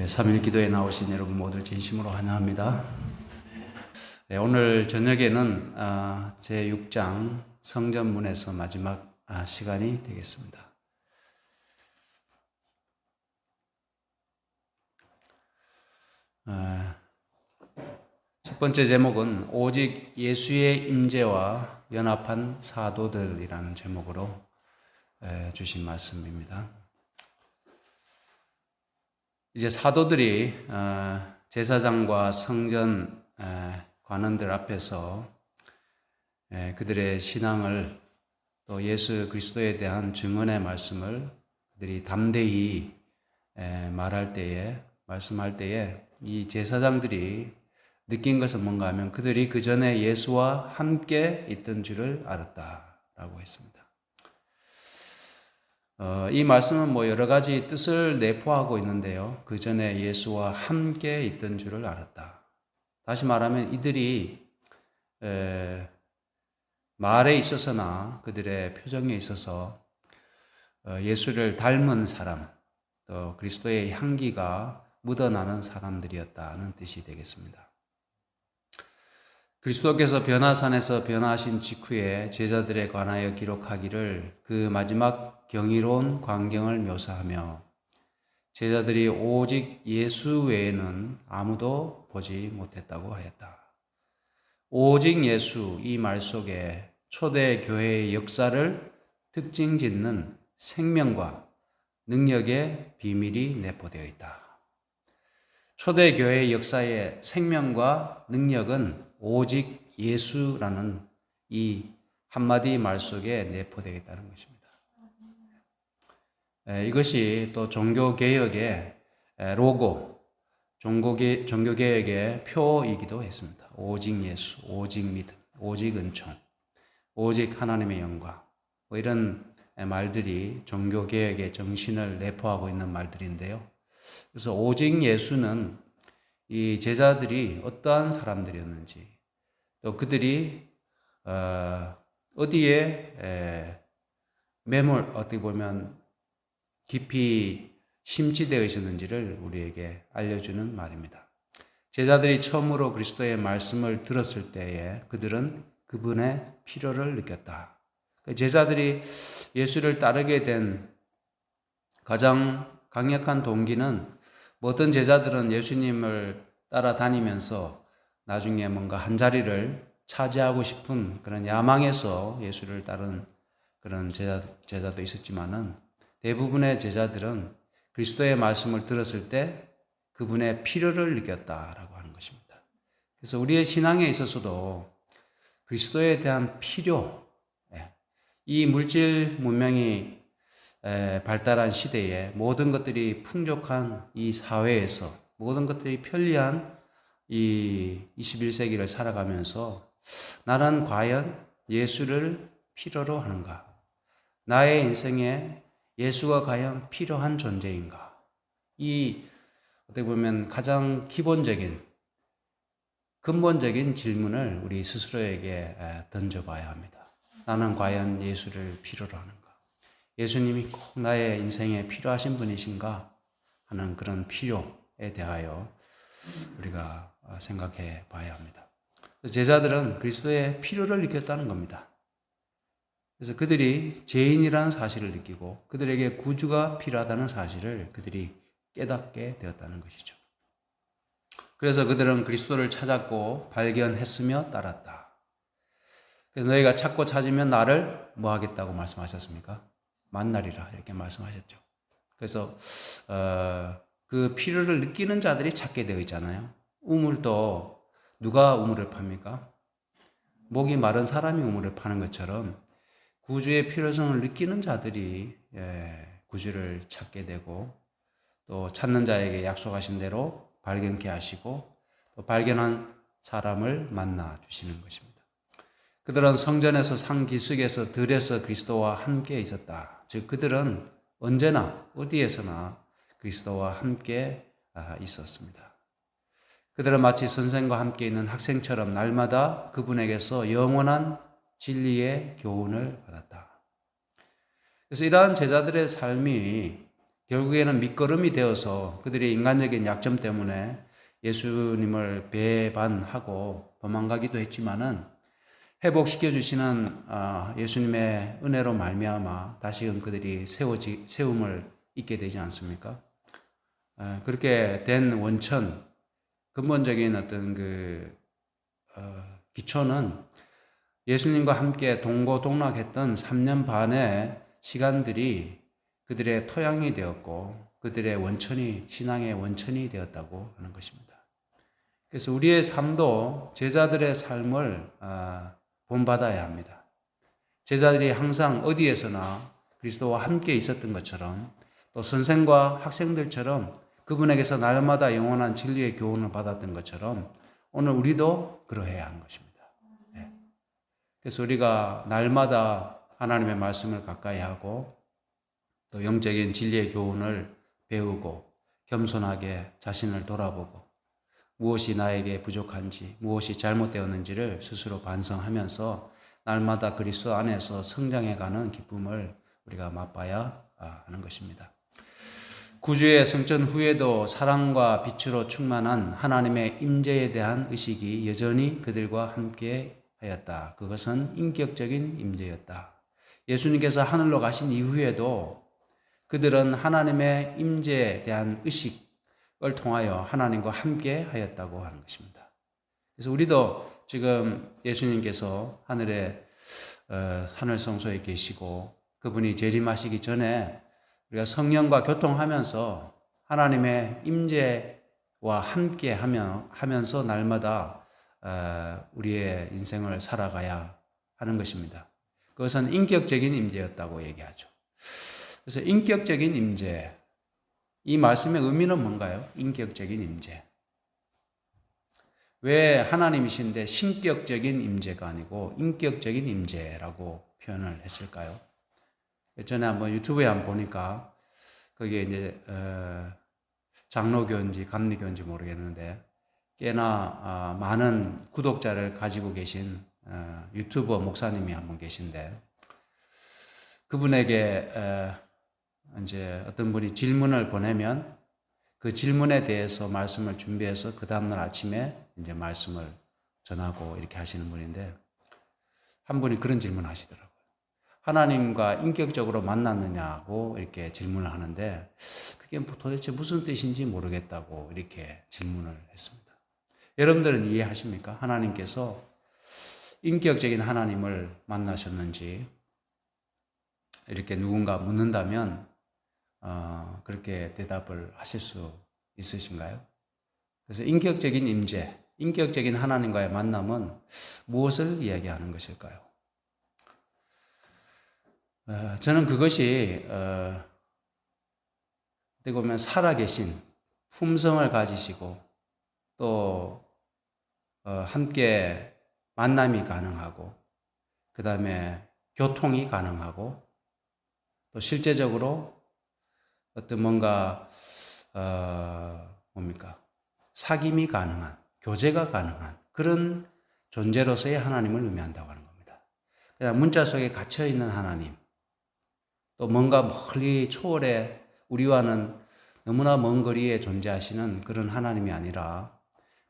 3일 기도에 나오신 여러분 모두 진심으로 환영합니다. 오늘 저녁에는 제6장 성전문에서 마지막 시간이 되겠습니다. 첫 번째 제목은 오직 예수의 임재와 연합한 사도들이라는 제목으로 주신 말씀입니다. 이제 사도들이 제사장과 성전 관원들 앞에서 그들의 신앙을 또 예수 그리스도에 대한 증언의 말씀을 그들이 담대히 말씀할 때에 이 제사장들이 느낀 것은 뭔가 하면 그들이 그 전에 예수와 함께 있던 줄을 알았다라고 했습니다. 이 말씀은 여러 가지 뜻을 내포하고 있는데요. 그 전에 예수와 함께 있던 줄을 알았다. 다시 말하면 이들이 말에 있어서나 그들의 표정에 있어서 예수를 닮은 사람, 또 그리스도의 향기가 묻어나는 사람들이었다는 뜻이 되겠습니다. 그리스도께서 변화산에서 변화하신 직후에 제자들에 관하여 기록하기를 그 마지막 경이로운 광경을 묘사하며 제자들이 오직 예수 외에는 아무도 보지 못했다고 하였다. 오직 예수 이 말 속에 초대 교회의 역사를 특징 짓는 생명과 능력의 비밀이 내포되어 있다. 초대 교회의 역사의 생명과 능력은 오직 예수라는 이 한마디 말 속에 내포되겠다는 것입니다. 이것이 또 종교개혁의 로고, 종교개혁의 표이기도 했습니다. 오직 예수, 오직 믿음, 오직 은총, 오직 하나님의 영광, 이런 말들이 종교개혁의 정신을 내포하고 있는 말들인데요. 그래서 오직 예수는 이 제자들이 어떠한 사람들이었는지, 또 그들이 어디에 어떻게 보면 깊이 심취되어 있었는지를 우리에게 알려주는 말입니다. 제자들이 처음으로 그리스도의 말씀을 들었을 때에 그들은 그분의 필요를 느꼈다. 제자들이 예수를 따르게 된 가장 강력한 동기는 모든 제자들은 예수님을 따라다니면서 나중에 뭔가 한 자리를 차지하고 싶은 그런 야망에서 예수를 따른 그런 제자도 있었지만은 대부분의 제자들은 그리스도의 말씀을 들었을 때 그분의 필요를 느꼈다라고 하는 것입니다. 그래서 우리의 신앙에 있어서도 그리스도에 대한 필요, 이 물질 문명이 발달한 시대에 모든 것들이 풍족한 이 사회에서 모든 것들이 편리한 이 21세기를 살아가면서 나는 과연 예수를 필요로 하는가? 나의 인생에 예수가 과연 필요한 존재인가? 이 어떻게 보면 가장 기본적인 근본적인 질문을 우리 스스로에게 던져봐야 합니다. 나는 과연 예수를 필요로 하는가? 예수님이 꼭 나의 인생에 필요하신 분이신가 하는 그런 필요에 대하여 우리가 생각해 봐야 합니다. 제자들은 그리스도의 필요를 느꼈다는 겁니다. 그래서 그들이 죄인이라는 사실을 느끼고 그들에게 구주가 필요하다는 사실을 그들이 깨닫게 되었다는 것이죠. 그래서 그들은 그리스도를 찾았고 발견했으며 따랐다. 그래서 너희가 찾고 찾으면 나를 뭐 하겠다고 말씀하셨습니까? 만나리라 이렇게 말씀하셨죠. 그래서 그 필요를 느끼는 자들이 찾게 되어 있잖아요. 우물도 누가 우물을 팝니까? 목이 마른 사람이 우물을 파는 것처럼 구주의 필요성을 느끼는 자들이 구주를 찾게 되고 또 찾는 자에게 약속하신 대로 발견케 하시고 또 발견한 사람을 만나 주시는 것입니다. 그들은 성전에서 상기슭에서 들에서 그리스도와 함께 있었다. 즉 그들은 언제나 어디에서나 그리스도와 함께 있었습니다. 그들은 마치 선생과 함께 있는 학생처럼 날마다 그분에게서 영원한 진리의 교훈을 받았다. 그래서 이러한 제자들의 삶이 결국에는 밑거름이 되어서 그들의 인간적인 약점 때문에 예수님을 배반하고 도망가기도 했지만은 회복시켜 주시는 예수님의 은혜로 말미암아 다시금 그들이 세움을 잊게 되지 않습니까? 그렇게 된 원천, 근본적인 어떤 기초는 예수님과 함께 동고동락했던 3년 반의 시간들이 그들의 토양이 되었고 그들의 원천이, 신앙의 원천이 되었다고 하는 것입니다. 그래서 우리의 삶도 제자들의 삶을 본받아야 합니다. 제자들이 항상 어디에서나 그리스도와 함께 있었던 것처럼 또 선생과 학생들처럼 그분에게서 날마다 영원한 진리의 교훈을 받았던 것처럼 오늘 우리도 그러해야 하는 것입니다. 그래서 우리가 날마다 하나님의 말씀을 가까이 하고 또 영적인 진리의 교훈을 배우고 겸손하게 자신을 돌아보고 무엇이 나에게 부족한지 무엇이 잘못되었는지를 스스로 반성하면서 날마다 그리스도 안에서 성장해가는 기쁨을 우리가 맛봐야 하는 것입니다. 구주의 승천 후에도 사랑과 빛으로 충만한 하나님의 임재에 대한 의식이 여전히 그들과 함께 하였다. 그것은 인격적인 임재였다. 예수님께서 하늘로 가신 이후에도 그들은 하나님의 임재에 대한 의식을 통하여 하나님과 함께 하였다고 하는 것입니다. 그래서 우리도 지금 예수님께서 하늘 성소에 계시고 그분이 재림하시기 전에 우리가 성령과 교통하면서 하나님의 임재와 함께 하면서 날마다 우리의 인생을 살아가야 하는 것입니다. 그것은 인격적인 임재였다고 얘기하죠. 그래서 인격적인 임재, 이 말씀의 의미는 뭔가요? 인격적인 임재. 왜 하나님이신데 신격적인 임재가 아니고 인격적인 임재라고 표현을 했을까요? 예전에 한번 유튜브에 한번 보니까 거기에 이제 장로교인지 감리교인지 모르겠는데 꽤나 많은 구독자를 가지고 계신 유튜버 목사님이 한 분 계신데 그분에게 이제 어떤 분이 질문을 보내면 그 질문에 대해서 말씀을 준비해서 그 다음날 아침에 이제 말씀을 전하고 이렇게 하시는 분인데 한 분이 그런 질문을 하시더라고요. 하나님과 인격적으로 만났느냐고 이렇게 질문을 하는데 그게 도대체 무슨 뜻인지 모르겠다고 이렇게 질문을 했습니다. 여러분들은 이해하십니까? 하나님께서 인격적인 하나님을 만나셨는지 이렇게 누군가 묻는다면 그렇게 대답을 하실 수 있으신가요? 그래서 인격적인 임재, 인격적인 하나님과의 만남은 무엇을 이야기하는 것일까요? 저는 그것이 어떻게 보면 살아계신 품성을 가지시고 또 함께 만남이 가능하고 그 다음에 교통이 가능하고 또 실제적으로 어떤 뭔가 사귐이 가능한, 교제가 가능한 그런 존재로서의 하나님을 의미한다고 하는 겁니다. 그냥 문자 속에 갇혀 있는 하나님, 또 뭔가 멀리 초월해 우리와는 너무나 먼 거리에 존재하시는 그런 하나님이 아니라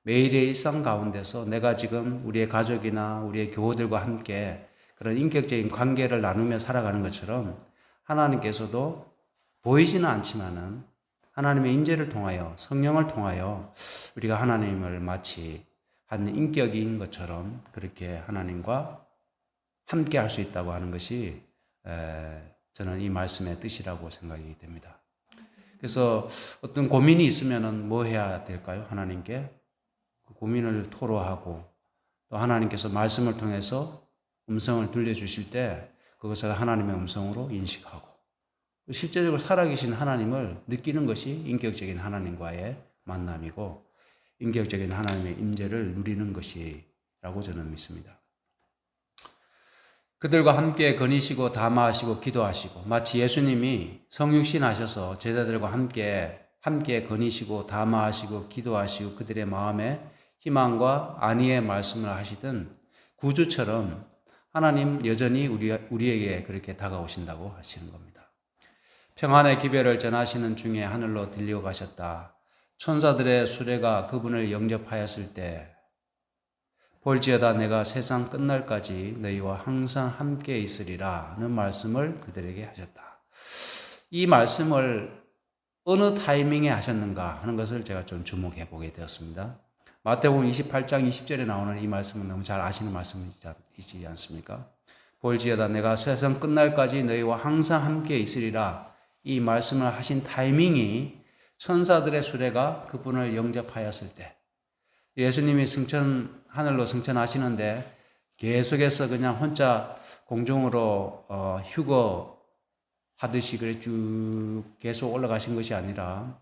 매일의 일상 가운데서 내가 지금 우리의 가족이나 우리의 교우들과 함께 그런 인격적인 관계를 나누며 살아가는 것처럼 하나님께서도 보이지는 않지만은 하나님의 임재를 통하여 성령을 통하여 우리가 하나님을 마치 한 인격인 것처럼 그렇게 하나님과 함께 할 수 있다고 하는 것이 저는 이 말씀의 뜻이라고 생각이 됩니다. 그래서 어떤 고민이 있으면은 뭐 해야 될까요? 하나님께 그 고민을 토로하고 또 하나님께서 말씀을 통해서 음성을 들려주실 때 그것을 하나님의 음성으로 인식하고 실제적으로 살아계신 하나님을 느끼는 것이 인격적인 하나님과의 만남이고 인격적인 하나님의 임재를 누리는 것이라고 저는 믿습니다. 그들과 함께 거니시고 담화하시고 기도하시고 마치 예수님이 성육신 하셔서 제자들과 함께 거니시고 담화하시고 기도하시고 그들의 마음에 희망과 안위의 말씀을 하시던 구주처럼 하나님 여전히 우리에게 그렇게 다가오신다고 하시는 겁니다. 평안의 기별을 전하시는 중에 하늘로 들려가셨다. 천사들의 수레가 그분을 영접하였을 때 볼지어다 내가 세상 끝날까지 너희와 항상 함께 있으리라 는 말씀을 그들에게 하셨다. 이 말씀을 어느 타이밍에 하셨는가 하는 것을 제가 좀 주목해 보게 되었습니다. 마태복음 28장 20절에 나오는 이 말씀은 너무 잘 아시는 말씀이지 않습니까? 볼지어다 내가 세상 끝날까지 너희와 항상 함께 있으리라. 이 말씀을 하신 타이밍이 천사들의 수레가 그분을 영접하였을 때, 예수님이 하늘로 승천하시는데 계속해서 그냥 혼자 공중으로 휴거 하듯이 그래 쭉 계속 올라가신 것이 아니라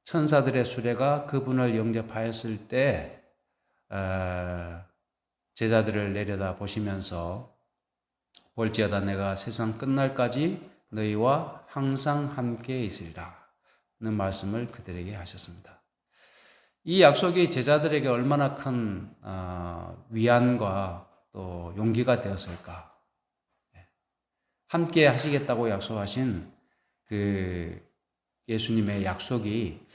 천사들의 수레가 그분을 영접하였을 때 제자들을 내려다 보시면서 볼지어다 내가 세상 끝날까지 너희와 항상 함께 있으리라 는 말씀을 그들에게 하셨습니다. 이 약속이 제자들에게 얼마나 큰 위안과 또 용기가 되었을까. 함께 하시겠다고 약속하신 그 예수님의 약속이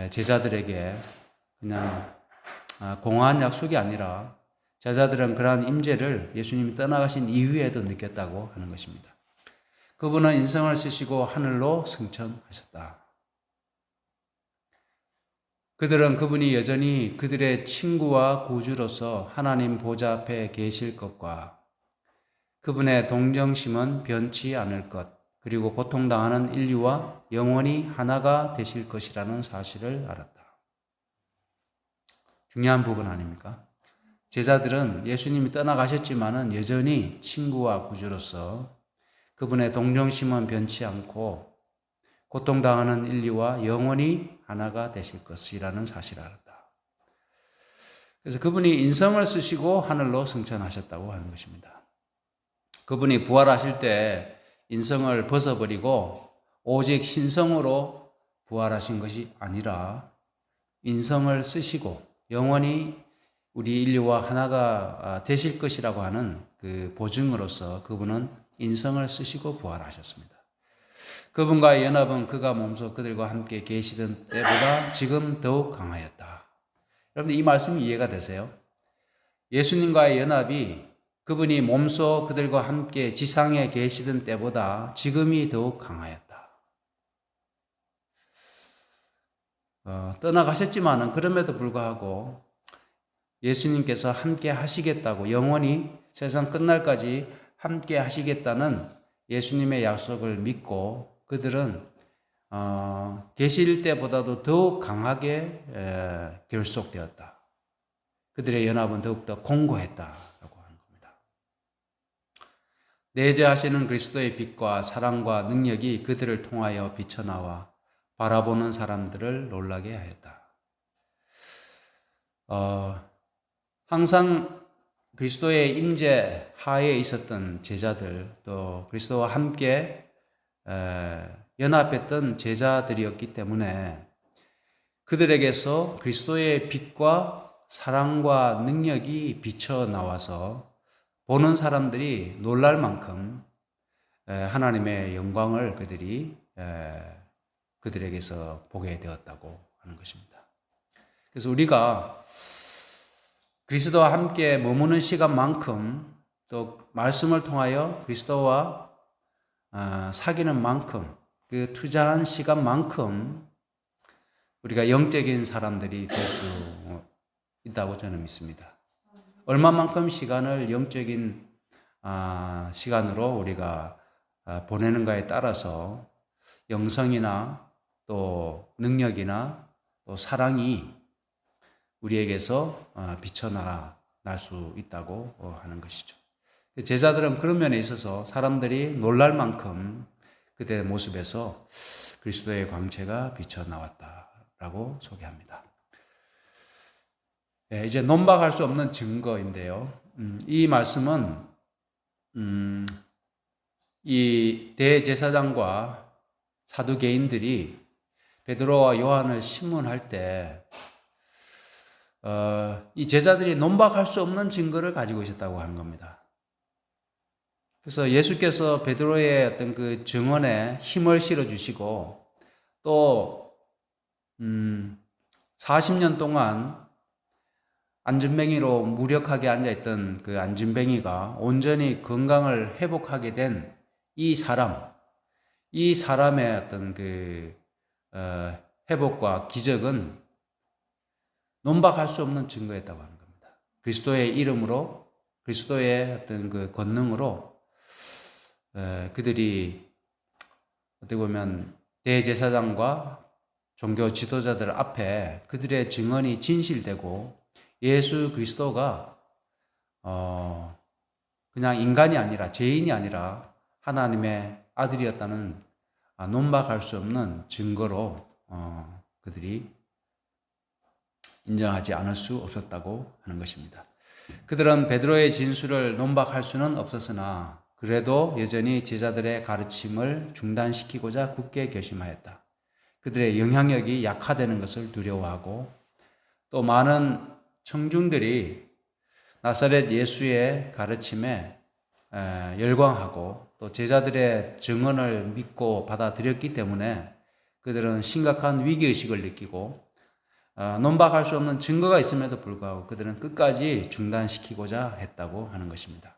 제자들에게 그냥 공허한 약속이 아니라 제자들은 그러한 임재를 예수님이 떠나가신 이후에도 느꼈다고 하는 것입니다. 그분은 인성을 쓰시고 하늘로 승천하셨다. 그들은 그분이 여전히 그들의 친구와 구주로서 하나님 보좌 앞에 계실 것과 그분의 동정심은 변치 않을 것, 그리고 고통당하는 인류와 영원히 하나가 되실 것이라는 사실을 알았다. 중요한 부분 아닙니까? 제자들은 예수님이 떠나가셨지만은 여전히 친구와 구주로서 그분의 동정심은 변치 않고 고통당하는 인류와 영원히 하나가 되실 것이라는 사실을 알았다. 그래서 그분이 인성을 쓰시고 하늘로 승천하셨다고 하는 것입니다. 그분이 부활하실 때 인성을 벗어버리고 오직 신성으로 부활하신 것이 아니라 인성을 쓰시고 영원히 우리 인류와 하나가 되실 것이라고 하는 그 보증으로서 그분은 인성을 쓰시고 부활하셨습니다. 그분과의 연합은 그가 몸소 그들과 함께 계시던 때보다 지금 더욱 강하였다. 여러분들 이 말씀이 이해가 되세요? 예수님과의 연합이 그분이 몸소 그들과 함께 지상에 계시던 때보다 지금이 더욱 강하였다. 떠나가셨지만은 그럼에도 불구하고 예수님께서 함께 하시겠다고 영원히 세상 끝날까지 함께 하시겠다는 예수님의 약속을 믿고 그들은 계실 때보다도 더욱 강하게 결속되었다. 그들의 연합은 더욱더 공고했다라고 하는 겁니다. 내재하시는 그리스도의 빛과 사랑과 능력이 그들을 통하여 비쳐나와 바라보는 사람들을 놀라게 하였다. 항상 그리스도의 임재 하에 있었던 제자들, 또 그리스도와 함께 연합했던 제자들이었기 때문에 그들에게서 그리스도의 빛과 사랑과 능력이 비쳐나와서 보는 사람들이 놀랄 만큼 하나님의 영광을 그들에게서 보게 되었다고 하는 것입니다. 그래서 우리가 그리스도와 함께 머무는 시간만큼 또 말씀을 통하여 그리스도와 사귀는 만큼 그 투자한 시간만큼 우리가 영적인 사람들이 될 수 있다고 저는 믿습니다. 얼마만큼 시간을 영적인 시간으로 우리가 보내는가에 따라서 영성이나 또 능력이나 또 사랑이 우리에게서 비쳐날 수 있다고 하는 것이죠. 제자들은 그런 면에 있어서 사람들이 놀랄 만큼 그들의 모습에서 그리스도의 광채가 비쳐나왔다라고 소개합니다. 이제 논박할 수 없는 증거인데요. 이 말씀은 이 대제사장과 사두개인들이 베드로와 요한을 신문할 때 이 제자들이 논박할 수 없는 증거를 가지고 있었다고 하는 겁니다. 그래서 예수께서 베드로의 어떤 그 증언에 힘을 실어 주시고 또 40년 동안 안진뱅이로 무력하게 앉아있던 그 안진뱅이가 온전히 건강을 회복하게 된 이 사람의 어떤 그 회복과 기적은 논박할 수 없는 증거였다고 하는 겁니다. 그리스도의 이름으로, 그리스도의 어떤 그 권능으로 그들이 어떻게 보면 대제사장과 종교 지도자들 앞에 그들의 증언이 진실되고 예수 그리스도가 그냥 인간이 아니라 죄인이 아니라 하나님의 아들이었다는 논박할 수 없는 증거로 그들이 인정하지 않을 수 없었다고 하는 것입니다. 그들은 베드로의 진술을 논박할 수는 없었으나 그래도 여전히 제자들의 가르침을 중단시키고자 굳게 결심하였다. 그들의 영향력이 약화되는 것을 두려워하고 또 많은 청중들이 나사렛 예수의 가르침에 열광하고 또 제자들의 증언을 믿고 받아들였기 때문에 그들은 심각한 위기의식을 느끼고 논박할 수 없는 증거가 있음에도 불구하고 그들은 끝까지 중단시키고자 했다고 하는 것입니다.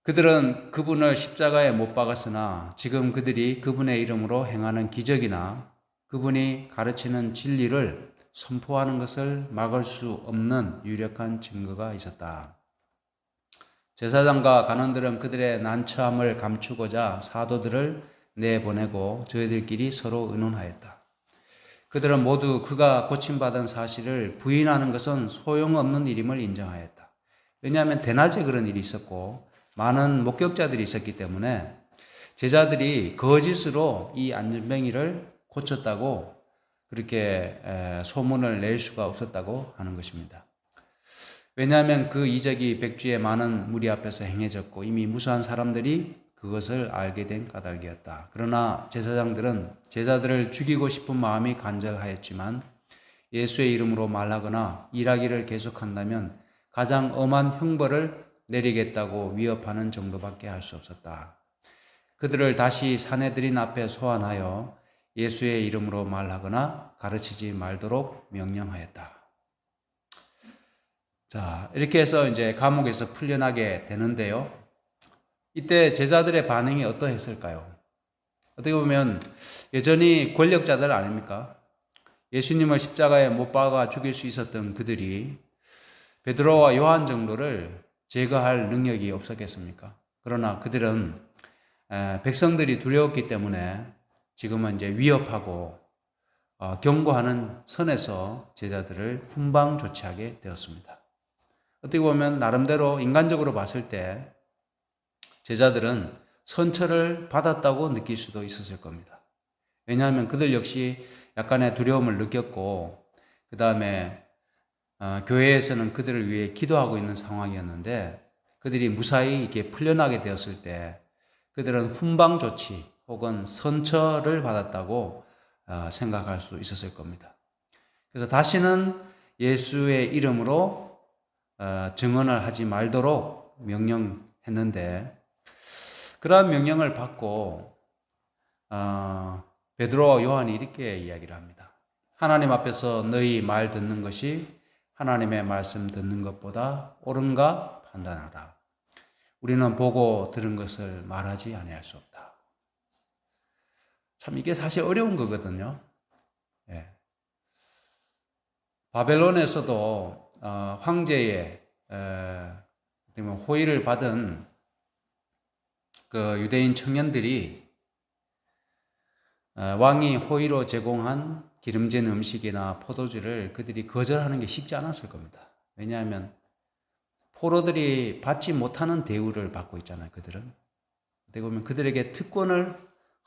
그들은 그분을 십자가에 못 박았으나 지금 그들이 그분의 이름으로 행하는 기적이나 그분이 가르치는 진리를 선포하는 것을 막을 수 없는 유력한 증거가 있었다. 제사장과 간원들은 그들의 난처함을 감추고자 사도들을 내보내고 저희들끼리 서로 의논하였다. 그들은 모두 그가 고침받은 사실을 부인하는 것은 소용없는 일임을 인정하였다. 왜냐하면 대낮에 그런 일이 있었고 많은 목격자들이 있었기 때문에 제자들이 거짓으로 이 안진뱅이를 고쳤다고 그렇게 소문을 낼 수가 없었다고 하는 것입니다. 왜냐하면 그 이적이 백주의 많은 무리 앞에서 행해졌고 이미 무수한 사람들이 그것을 알게 된 까닭이었다. 그러나 제사장들은 제자들을 죽이고 싶은 마음이 간절하였지만 예수의 이름으로 말하거나 일하기를 계속한다면 가장 엄한 형벌을 내리겠다고 위협하는 정도밖에 할 수 없었다. 그들을 다시 사내들인 앞에 소환하여 예수의 이름으로 말하거나 가르치지 말도록 명령하였다. 자, 이렇게 해서 이제 감옥에서 풀려나게 되는데요. 이때 제자들의 반응이 어떠했을까요? 어떻게 보면 여전히 권력자들 아닙니까? 예수님을 십자가에 못 박아 죽일 수 있었던 그들이 베드로와 요한 정도를 제거할 능력이 없었겠습니까? 그러나 그들은 백성들이 두려웠기 때문에 지금은 이제 위협하고 경고하는 선에서 제자들을 훈방 조치하게 되었습니다. 어떻게 보면 나름대로 인간적으로 봤을 때 제자들은 선처를 받았다고 느낄 수도 있었을 겁니다. 왜냐하면 그들 역시 약간의 두려움을 느꼈고 그 다음에 교회에서는 그들을 위해 기도하고 있는 상황이었는데 그들이 무사히 이렇게 풀려나게 되었을 때 그들은 훈방 조치 혹은 선처를 받았다고 생각할 수 있었을 겁니다. 그래서 다시는 예수의 이름으로 증언을 하지 말도록 명령했는데 그러한 명령을 받고 베드로와 요한이 이렇게 이야기를 합니다. 하나님 앞에서 너희 말 듣는 것이 하나님의 말씀 듣는 것보다 옳은가 판단하라. 우리는 보고 들은 것을 말하지 아니할 수 없다. 참 이게 사실 어려운 거거든요. 예. 바벨론에서도 황제의 호의를 받은 그 유대인 청년들이 왕이 호의로 제공한 기름진 음식이나 포도주를 그들이 거절하는 게 쉽지 않았을 겁니다. 왜냐하면 포로들이 받지 못하는 대우를 받고 있잖아요. 그들은 어떻게 보면 그들에게 특권을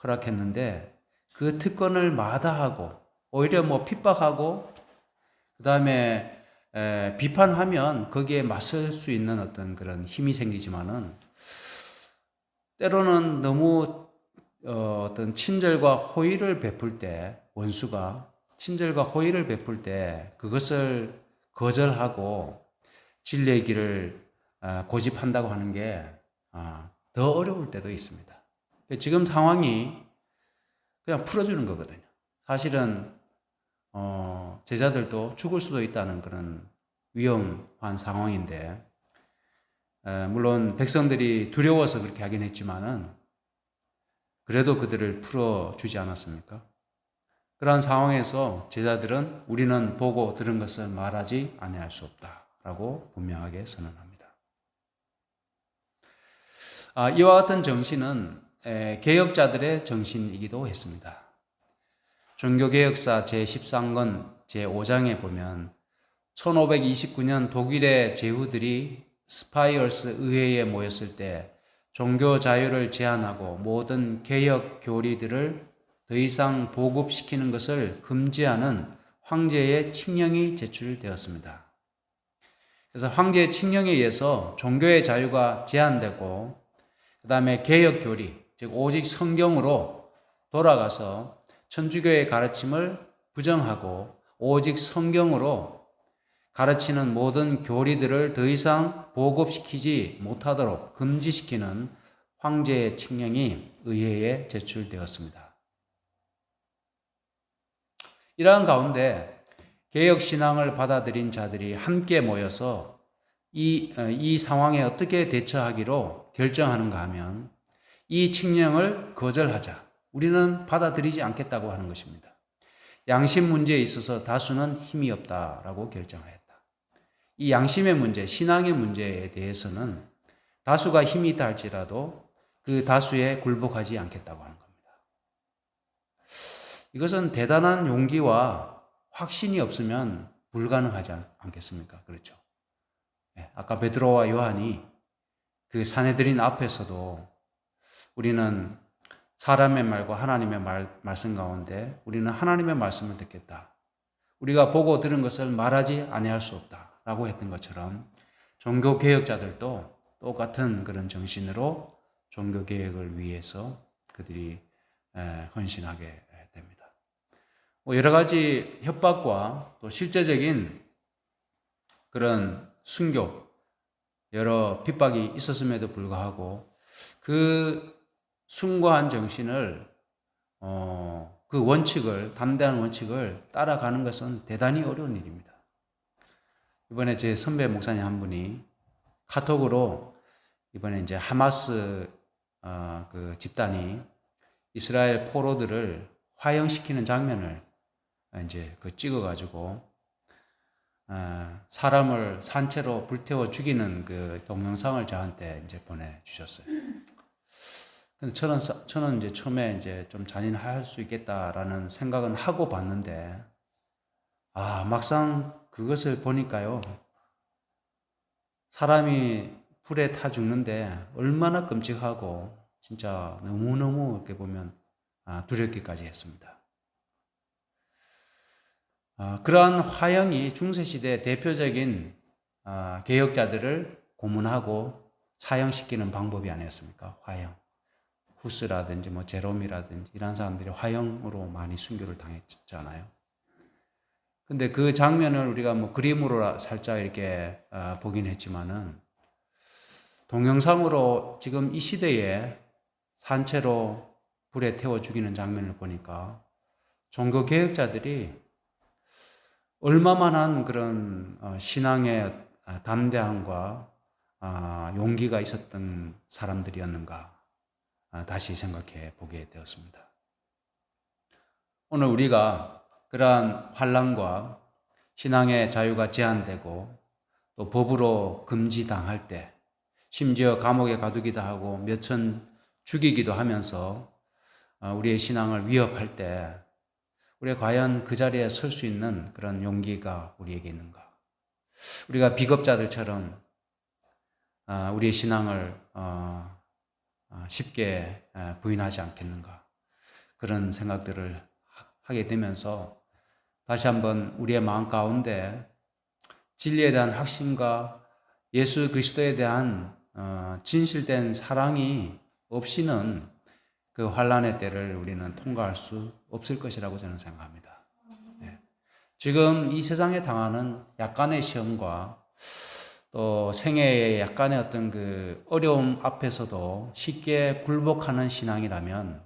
허락했는데 그 특권을 마다하고 오히려 핍박하고 그 다음에 비판하면 거기에 맞설 수 있는 어떤 그런 힘이 생기지만은 때로는 너무 어떤 친절과 호의를 베풀 때 원수가 친절과 호의를 베풀 때 그것을 거절하고 진리의 길을 고집한다고 하는 게 더 어려울 때도 있습니다. 지금 상황이 그냥 풀어주는 거거든요. 사실은 제자들도 죽을 수도 있다는 그런 위험한 상황인데, 물론 백성들이 두려워서 그렇게 하긴 했지만은 그래도 그들을 풀어주지 않았습니까? 그러한 상황에서 제자들은 우리는 보고 들은 것을 말하지 아니할 수 없다라고 분명하게 선언합니다. 이와 같은 정신은 개혁자들의 정신이기도 했습니다. 종교개혁사 제13권 제5장에 보면 1529년 독일의 제후들이 스파이얼스 의회에 모였을 때 종교 자유를 제한하고 모든 개혁 교리들을 더 이상 보급시키는 것을 금지하는 황제의 칙령이 제출되었습니다. 그래서 황제의 칙령에 의해서 종교의 자유가 제한되고 그 다음에 개혁 교리, 즉 오직 성경으로 돌아가서 천주교의 가르침을 부정하고 오직 성경으로 가르치는 모든 교리들을 더 이상 보급시키지 못하도록 금지시키는 황제의 칙령이 의회에 제출되었습니다. 이러한 가운데 개혁신앙을 받아들인 자들이 함께 모여서 이 상황에 어떻게 대처하기로 결정하는가 하면 이 칙령을 거절하자. 우리는 받아들이지 않겠다고 하는 것입니다. 양심 문제에 있어서 다수는 힘이 없다라고 결정하였다. 이 양심의 문제, 신앙의 문제에 대해서는 다수가 힘이 있다 할지라도 그 다수에 굴복하지 않겠다고 하는 겁니다. 이것은 대단한 용기와 확신이 없으면 불가능하지 않겠습니까? 그렇죠. 아까 베드로와 요한이 그 산헤드린 앞에서도 우리는 사람의 말과 하나님의 말씀 가운데 우리는 하나님의 말씀을 듣겠다. 우리가 보고 들은 것을 말하지 아니할 수 없다라고 했던 것처럼 종교개혁자들도 똑같은 그런 정신으로 종교개혁을 위해서 그들이 헌신하게 됩니다. 여러 가지 협박과 또 실제적인 그런 순교, 여러 핍박이 있었음에도 불구하고 그 숭고한 정신을 그 원칙을, 담대한 원칙을 따라가는 것은 대단히 어려운 일입니다. 이번에 제 선배 목사님 한 분이 카톡으로 이번에 이제 하마스 그 집단이 이스라엘 포로들을 화형시키는 장면을 이제 그 찍어가지고 사람을 산채로 불태워 죽이는 그 동영상을 저한테 이제 보내주셨어요. 근데 저는 이제 처음에 이제 좀 잔인할 수 있겠다라는 생각은 하고 봤는데, 막상 그것을 보니까요, 사람이 불에 타 죽는데 얼마나 끔찍하고 진짜 너무너무 이렇게 보면 두렵기까지 했습니다. 그러한 화형이 중세시대 대표적인 개혁자들을 고문하고 사형시키는 방법이 아니었습니까? 화형. 후스라든지 제롬이라든지 이런 사람들이 화형으로 많이 순교를 당했잖아요. 근데 그 장면을 우리가 그림으로 살짝 이렇게 보긴 했지만은 동영상으로 지금 이 시대에 산채로 불에 태워 죽이는 장면을 보니까 종교 개혁자들이 얼마만한 그런 신앙의 담대함과 용기가 있었던 사람들이었는가 다시 생각해 보게 되었습니다. 오늘 우리가 그러한 환난과 신앙의 자유가 제한되고 또 법으로 금지당할 때, 심지어 감옥에 가두기도 하고 몇천 죽이기도 하면서 우리의 신앙을 위협할 때 우리가 과연 그 자리에 설 수 있는 그런 용기가 우리에게 있는가? 우리가 비겁자들처럼 우리의 신앙을 쉽게 부인하지 않겠는가? 그런 생각들을 하게 되면서 다시 한번 우리의 마음 가운데 진리에 대한 확신과 예수 그리스도에 대한 진실된 사랑이 없이는 그 환난의 때를 우리는 통과할 수 없을 것이라고 저는 생각합니다. 지금 이 세상에 당하는 약간의 시험과 또 생애의 약간의 어떤 그 어려움 앞에서도 쉽게 굴복하는 신앙이라면,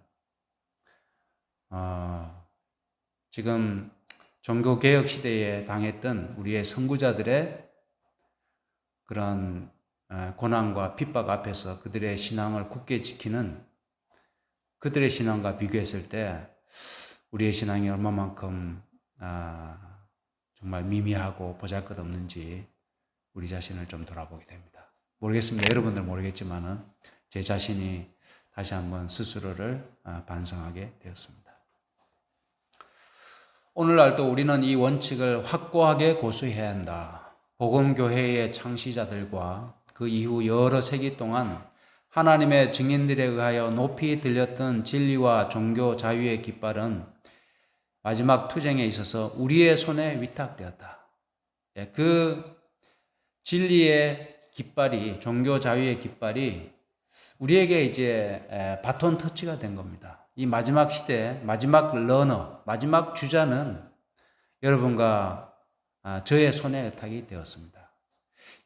지금 종교개혁 시대에 당했던 우리의 선구자들의 그런 고난과 핍박 앞에서 그들의 신앙을 굳게 지키는 그들의 신앙과 비교했을 때 우리의 신앙이 얼마만큼 정말 미미하고 보잘것없는지 우리 자신을 좀 돌아보게 됩니다. 모르겠습니다. 여러분들 모르겠지만은 제 자신이 다시 한번 스스로를 반성하게 되었습니다. 오늘날 또 우리는 이 원칙을 확고하게 고수해야 한다. 복음교회의 창시자들과 그 이후 여러 세기 동안 하나님의 증인들에 의하여 높이 들렸던 진리와 종교 자유의 깃발은 마지막 투쟁에 있어서 우리의 손에 위탁되었다. 그 진리의 깃발이, 종교 자유의 깃발이 우리에게 이제 바톤 터치가 된 겁니다. 이 마지막 시대, 마지막 러너, 마지막 주자는 여러분과 저의 손에 의탁이 되었습니다.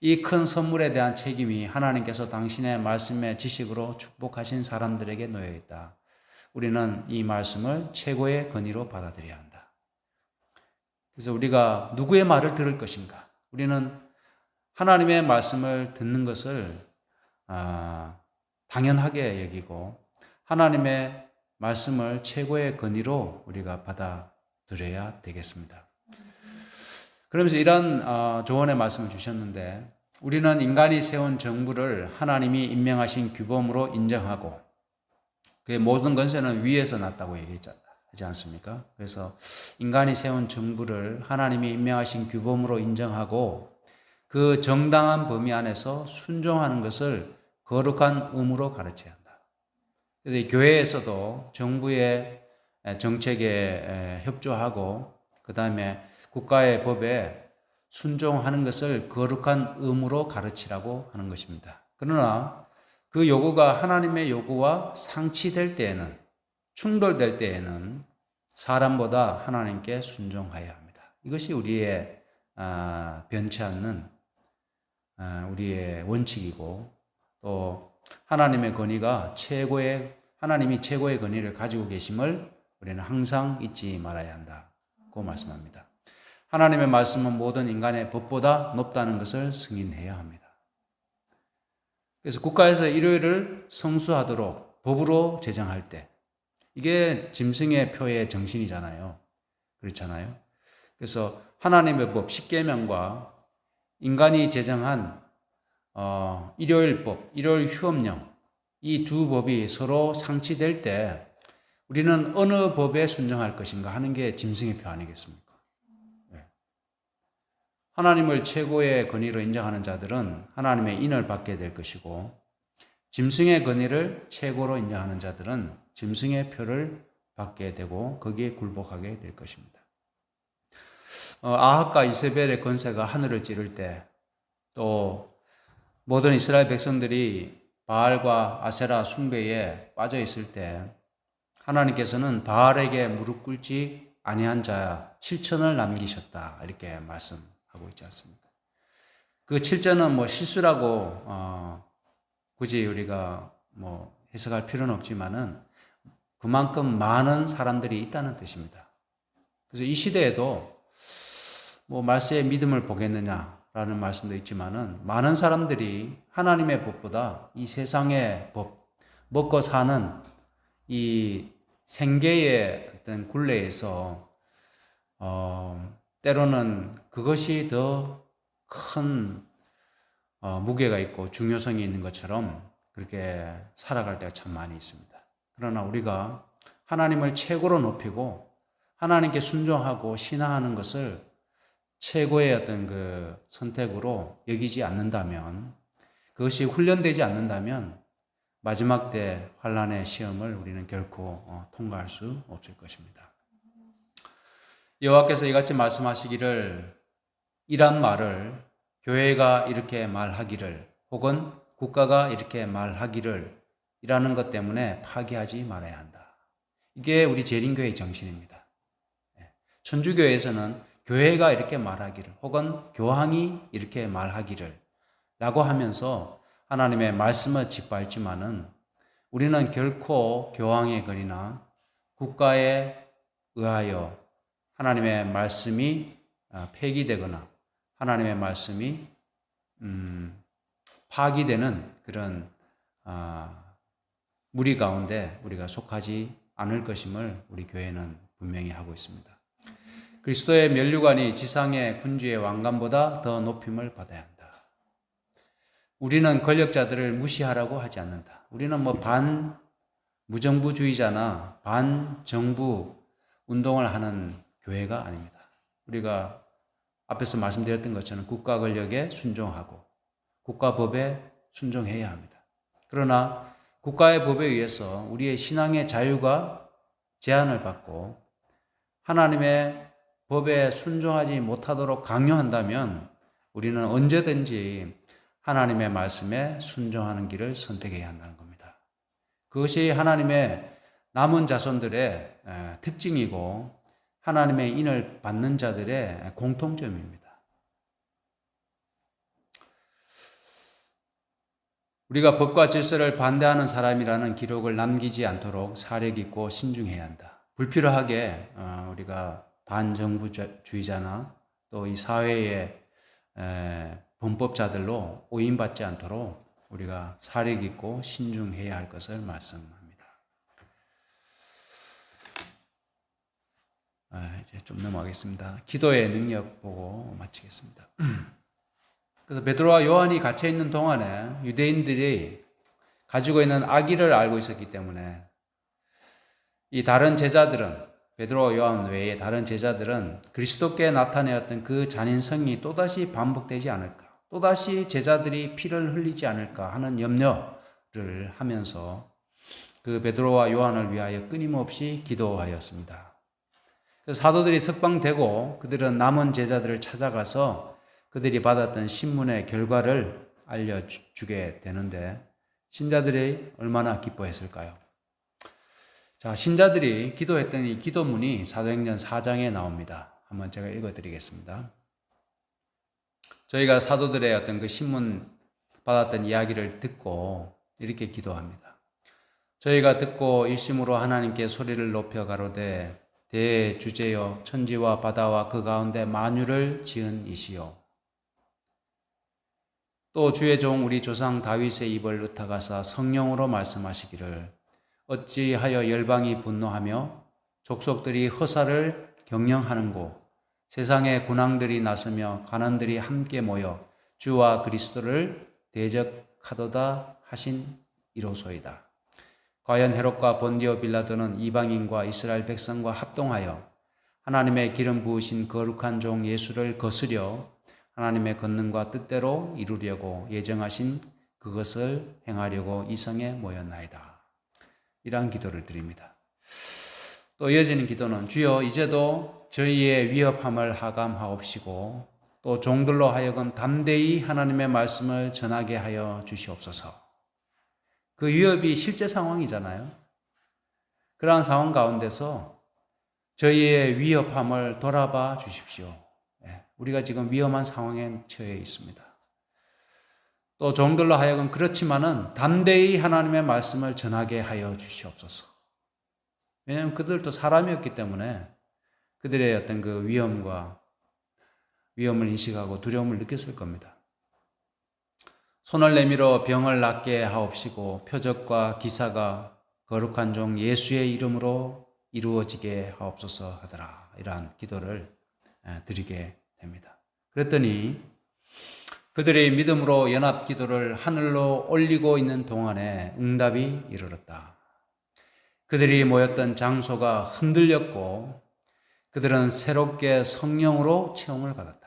이 큰 선물에 대한 책임이 하나님께서 당신의 말씀의 지식으로 축복하신 사람들에게 놓여 있다. 우리는 이 말씀을 최고의 권위로 받아들여야 한다. 그래서 우리가 누구의 말을 들을 것인가? 우리는 하나님의 말씀을 듣는 것을 당연하게 여기고 하나님의 말씀을 최고의 권위로 우리가 받아들여야 되겠습니다. 그러면서 이런 조언의 말씀을 주셨는데, 우리는 인간이 세운 정부를 하나님이 임명하신 규범으로 인정하고 그의 모든 권세는 위에서 났다고 얘기하지 않습니까? 그래서 인간이 세운 정부를 하나님이 임명하신 규범으로 인정하고 그 정당한 범위 안에서 순종하는 것을 거룩한 의무로 가르쳐야 한다. 그래서 이 교회에서도 정부의 정책에 협조하고 그 다음에 국가의 법에 순종하는 것을 거룩한 의무로 가르치라고 하는 것입니다. 그러나 그 요구가 하나님의 요구와 상치될 때에는, 충돌될 때에는 사람보다 하나님께 순종하여야 합니다. 이것이 우리의 변치 않는 우리의 원칙이고, 또 하나님의 권위가 하나님이 최고의 권위를 가지고 계심을 우리는 항상 잊지 말아야 한다고 말씀합니다. 하나님의 말씀은 모든 인간의 법보다 높다는 것을 승인해야 합니다. 그래서 국가에서 일요일을 성수하도록 법으로 제정할 때, 이게 짐승의 표의 정신이잖아요. 그렇잖아요. 그래서 하나님의 법, 십계명과 인간이 제정한 일요일법, 일요일 휴업령, 이 두 법이 서로 상치될 때 우리는 어느 법에 순종할 것인가 하는 게 짐승의 표 아니겠습니까? 하나님을 최고의 권위로 인정하는 자들은 하나님의 인을 받게 될 것이고, 짐승의 권위를 최고로 인정하는 자들은 짐승의 표를 받게 되고 거기에 굴복하게 될 것입니다. 아합과 이세벨의 권세가 하늘을 찌를 때, 또 모든 이스라엘 백성들이 바알과 아세라 숭배에 빠져 있을 때 하나님께서는 바알에게 무릎 꿇지 아니한 자 7천을 남기셨다, 이렇게 말씀하고 있지 않습니까? 그 7천은 실수라고 굳이 우리가 해석할 필요는 없지만은 그만큼 많은 사람들이 있다는 뜻입니다. 그래서 이 시대에도 말세의 믿음을 보겠느냐라는 말씀도 있지만은 많은 사람들이 하나님의 법보다 이 세상의 법, 먹고 사는 이 생계의 어떤 굴레에서 때로는 그것이 더 큰 무게가 있고 중요성이 있는 것처럼 그렇게 살아갈 때가 참 많이 있습니다. 그러나 우리가 하나님을 최고로 높이고 하나님께 순종하고 신앙하는 것을 최고의 어떤 그 선택으로 여기지 않는다면, 그것이 훈련되지 않는다면 마지막 때 환난의 시험을 우리는 결코 통과할 수 없을 것입니다. 여호와께서 이같이 말씀하시기를, 이란 말을 교회가 이렇게 말하기를 혹은 국가가 이렇게 말하기를 이라는 것 때문에 파기하지 말아야 한다. 이게 우리 재림교회의 정신입니다. 천주교회에서는 교회가 이렇게 말하기를 혹은 교황이 이렇게 말하기를 라고 하면서 하나님의 말씀을 짓밟지만은 우리는 결코 교황의 권위나 국가에 의하여 하나님의 말씀이 폐기되거나 하나님의 말씀이 파기되는 그런 무리 가운데 우리가 속하지 않을 것임을 우리 교회는 분명히 하고 있습니다. 그리스도의 면류관이 지상의 군주의 왕관보다 더 높임을 받아야 한다. 우리는 권력자들을 무시하라고 하지 않는다. 우리는 반무정부주의자나 반정부 운동을 하는 교회가 아닙니다. 우리가 앞에서 말씀드렸던 것처럼 국가 권력에 순종하고 국가 법에 순종해야 합니다. 그러나 국가의 법에 의해서 우리의 신앙의 자유가 제한을 받고 하나님의 법에 순종하지 못하도록 강요한다면 우리는 언제든지 하나님의 말씀에 순종하는 길을 선택해야 한다는 겁니다. 그것이 하나님의 남은 자손들의 특징이고 하나님의 인을 받는 자들의 공통점입니다. 우리가 법과 질서를 반대하는 사람이라는 기록을 남기지 않도록 사력 있고 신중해야 한다. 불필요하게 우리가 반정부주의자나 또 이 사회의 범법자들로 오인받지 않도록 우리가 사력 있고 신중해야 할 것을 말씀합니다. 이제 좀 넘어가겠습니다. 기도의 능력 보고 마치겠습니다. 그래서 베드로와 요한이 갇혀 있는 동안에 유대인들이 가지고 있는 악의를 알고 있었기 때문에 이 다른 제자들은 베드로와 요한 외에 다른 제자들은 그리스도께 나타내었던 그 잔인성이 또다시 반복되지 않을까, 또다시 제자들이 피를 흘리지 않을까 하는 염려를 하면서 그 베드로와 요한을 위하여 끊임없이 기도하였습니다. 그래서 사도들이 석방되고 그들은 남은 제자들을 찾아가서 그들이 받았던 신문의 결과를 알려주게 되는데 신자들이 얼마나 기뻐했을까요? 자, 신자들이 기도했던 이 기도문이 사도행전 4장에 나옵니다. 한번 제가 읽어드리겠습니다. 저희가 사도들의 어떤 그 신문 받았던 이야기를 듣고 이렇게 기도합니다. 저희가 듣고 일심으로 하나님께 소리를 높여 가로되 대주제여 천지와 바다와 그 가운데 만유를 지은 이시여 또 주의 종 우리 조상 다윗의 입을 의탁하사 성령으로 말씀하시기를 어찌하여 열방이 분노하며 족속들이 허사를 경영하는고 세상의 군왕들이 나서며 관원들이 함께 모여 주와 그리스도를 대적하도다 하신 이로소이다. 과연 헤롯과 본디오 빌라도는 이방인과 이스라엘 백성과 합동하여 하나님의 기름 부으신 거룩한 종 예수를 거스려 하나님의 권능과 뜻대로 이루려고 예정하신 그것을 행하려고 이 성에 모였나이다. 이러한 기도를 드립니다. 또 이어지는 기도는 주여 이제도 저희의 위협함을 하감하옵시고 또 종들로 하여금 담대히 하나님의 말씀을 전하게 하여 주시옵소서. 그 위협이 실제 상황이잖아요. 그러한 상황 가운데서 저희의 위협함을 돌아봐 주십시오. 우리가 지금 위험한 상황에 처해 있습니다. 또 종들로 하여금 그렇지만은 담대히 하나님의 말씀을 전하게 하여 주시옵소서. 왜냐하면 그들도 사람이었기 때문에 그들의 어떤 그 위험을 인식하고 두려움을 느꼈을 겁니다. 손을 내밀어 병을 낫게 하옵시고 표적과 기사가 거룩한 종 예수의 이름으로 이루어지게 하옵소서 하더라. 이러한 기도를 드리게 됩니다. 그랬더니 그들의 믿음으로 연합 기도를 하늘로 올리고 있는 동안에 응답이 이르렀다. 그들이 모였던 장소가 흔들렸고 그들은 새롭게 성령으로 체험을 받았다.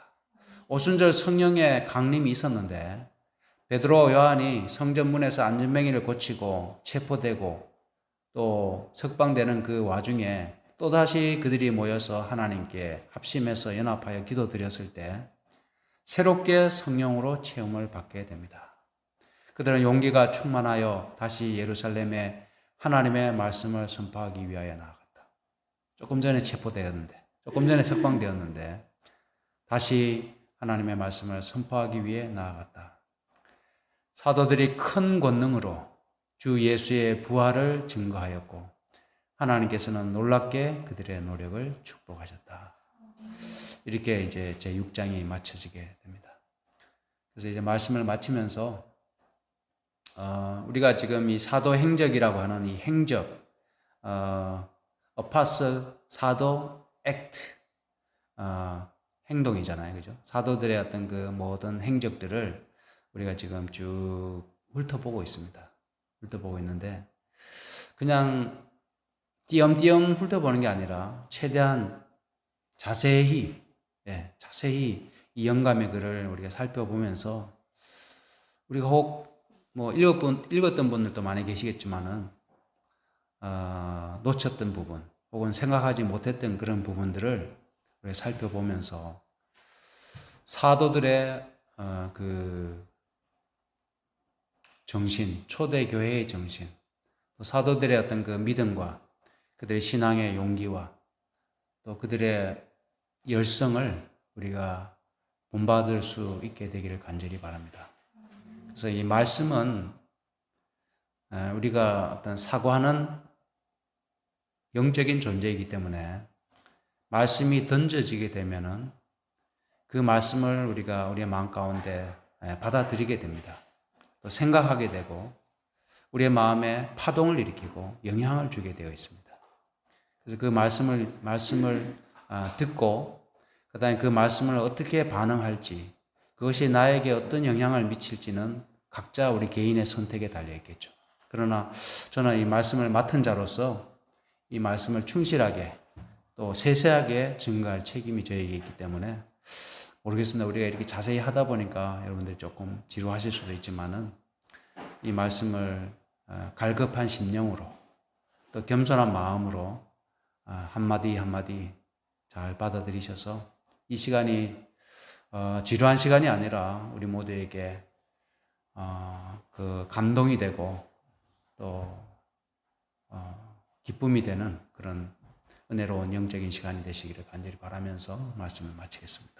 오순절 성령의 강림이 있었는데 베드로와 요한이 성전문에서 안전병이를 고치고 체포되고 또 석방되는 그 와중에 또다시 그들이 모여서 하나님께 합심해서 연합하여 기도드렸을 때 새롭게 성령으로 체험을 받게 됩니다. 그들은 용기가 충만하여 다시 예루살렘에 하나님의 말씀을 선포하기 위하여 나아갔다. 조금 전에 체포되었는데, 조금 전에 석방되었는데 다시 하나님의 말씀을 선포하기 위해 나아갔다. 사도들이 큰 권능으로 주 예수의 부활을 증거하였고 하나님께서는 놀랍게 그들의 노력을 축복하셨다. 이렇게 이제 제 6장이 마쳐지게 됩니다. 그래서 이제 말씀을 마치면서 우리가 지금 이 사도 행적이라고 하는 이 행적, apostle, 사도, act, 행동이잖아요. 그죠? 사도들의 어떤 그 모든 행적들을 우리가 지금 쭉 훑어보고 있습니다. 훑어보고 있는데, 그냥 띄엄띄엄 훑어보는 게 아니라 최대한 자세히 이 영감의 글을 우리가 살펴보면서 우리가 혹 뭐 읽었던 분들도 많이 계시겠지만은 놓쳤던 부분 혹은 생각하지 못했던 그런 부분들을 우리가 살펴보면서 사도들의 그 정신, 초대교회의 정신, 또 사도들의 어떤 그 믿음과 그들의 신앙의 용기와 또 그들의 열성을 우리가 본받을 수 있게 되기를 간절히 바랍니다. 그래서 이 말씀은 우리가 어떤 사고하는 영적인 존재이기 때문에 말씀이 던져지게 되면은 그 말씀을 우리가 우리의 마음 가운데 받아들이게 됩니다. 또 생각하게 되고 우리의 마음에 파동을 일으키고 영향을 주게 되어 있습니다. 그래서 그 말씀을 듣고 그다음에 그 말씀을 어떻게 반응할지 그것이 나에게 어떤 영향을 미칠지는 각자 우리 개인의 선택에 달려 있겠죠. 그러나 저는 이 말씀을 맡은 자로서 이 말씀을 충실하게 또 세세하게 증거할 책임이 저에게 있기 때문에 모르겠습니다. 우리가 이렇게 자세히 하다 보니까 여러분들이 조금 지루하실 수도 있지만은 이 말씀을 갈급한 심령으로 또 겸손한 마음으로 한마디 한마디 잘 받아들이셔서 이 시간이 지루한 시간이 아니라 우리 모두에게 그 감동이 되고 또 기쁨이 되는 그런 은혜로운 영적인 시간이 되시기를 간절히 바라면서 말씀을 마치겠습니다.